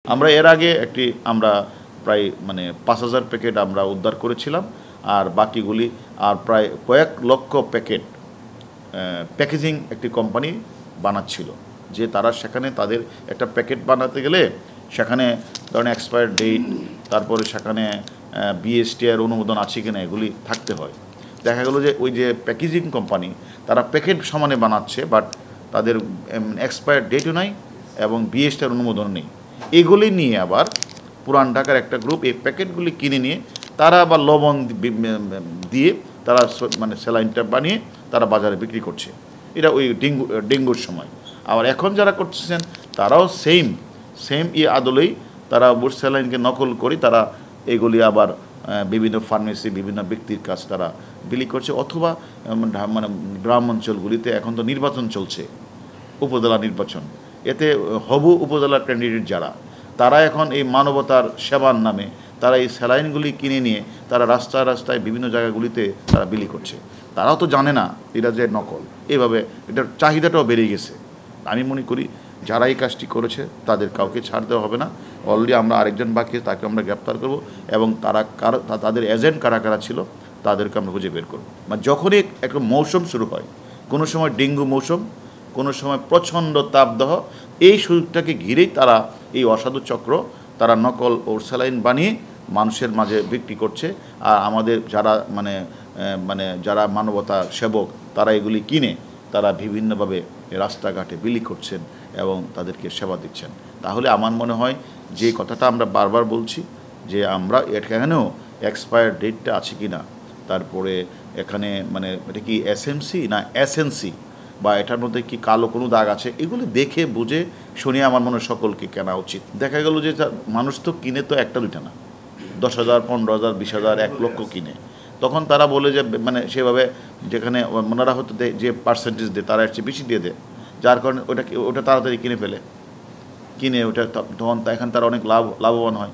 আমরা এর আগে আমরা প্রায় ৫,০০০ প্যাকেট আমরা উদ্ধার করেছিলাম, আর বাকিগুলি আর প্রায় কয়েক লক্ষ প্যাকেট প্যাকেজিং একটি কোম্পানি বানাচ্ছিল, যে তারা সেখানে তাদের একটা প্যাকেট বানাতে গেলে সেখানে ধরেন এক্সপায়ার ডেট, তারপরে সেখানে বিএসটিআর অনুমোদন আছে কিনা এগুলি থাকতে হয়। দেখা গেল যে ওই যে প্যাকেজিং কোম্পানি তারা প্যাকেট সমানে বানাচ্ছে, বাট তাদের এক্সপায়ার ডেটও নাই এবং বিএসটিআর অনুমোদন নেই। এগুলি নিয়ে আবার পুরান ঢাকার একটা গ্রুপ এই প্যাকেটগুলি কিনে নিয়ে তারা আবার লবণ দিয়ে তারা স্যালাইনটা বানিয়ে তারা বাজারে বিক্রি করছে। এটা ওই ডেঙ্গুর সময়। আবার এখন যারা করতেছেন তারাও সেম আদলেই তারা বুশ স্যালাইনকে নকল করে তারা এগুলি আবার বিভিন্ন ফার্মেসি, বিভিন্ন ব্যক্তির কাছে তারা বিলি করছে। অথবা গ্রাম অঞ্চলগুলিতে এখন তো নির্বাচন চলছে, উপজেলা নির্বাচন, এতে হবু উপজেলা ক্যান্ডিডেট যারা, তারা এখন এই মানবতার সেবার নামে তারা এই স্যালাইনগুলি কিনে নিয়ে তারা রাস্তায় বিভিন্ন জায়গাগুলিতে তারা বিলি করছে। তারাও তো জানে না এটা যে নকল। এইভাবে এটার চাহিদাটাও বেড়ে গেছে। আমি মনে করি যারা এই কাজটি করেছে তাদের কাউকে ছাড় দেওয়া হবে না। অলরেডি আমরা আরেকজন বাকি, তাকে আমরা গ্রেপ্তার করব এবং তাদের এজেন্ট কারা ছিল তাদেরকে আমরা খুঁজে বের করব। যখনই একটা মৌসুম শুরু হয়, কোনো সময় ডেঙ্গু মৌসুম, কোনো সময় প্রচণ্ড তাপদাহ, এই সুযোগটাকে ঘিরেই তারা এই অসাধু চক্র তারা নকল ও স্যালাইন বানিয়ে মানুষের মাঝে বিক্রি করছে। আর আমাদের যারা যারা মানবতা সেবক তারা এগুলি কিনে তারা বিভিন্নভাবে রাস্তাঘাটে বিলি করছেন এবং তাদেরকে সেবা দিচ্ছেন। তাহলে আমার মনে হয় যে কথাটা আমরা বারবার বলছি যে আমরা এখানেও এক্সপায়ার ডেটটা আছে কি না, তারপরে এখানে এটা কি এসএমসি না এসএনসি, বা এটার মধ্যে কি কালো কোনো দাগ আছে, এগুলো দেখে বুঝে শুনে আমার মনে সকলকে কেনা উচিত। দেখা গেল যে মানুষ তো কিনে তো একটা দুইটা না, 10,000, 15,000, 20,000, 1 লক্ষ কিনে। তখন তারা বলে যে সেভাবে যেখানে ওনারা হয়তো যে পার্সেন্টেজ দেয় তারা এর চেয়ে বেশি দিয়ে দেয়, যার কারণে ওটা তাড়াতাড়ি কিনে ফেলে, কিনে ওটা তখন এখানে তারা অনেক লাভবান হয়।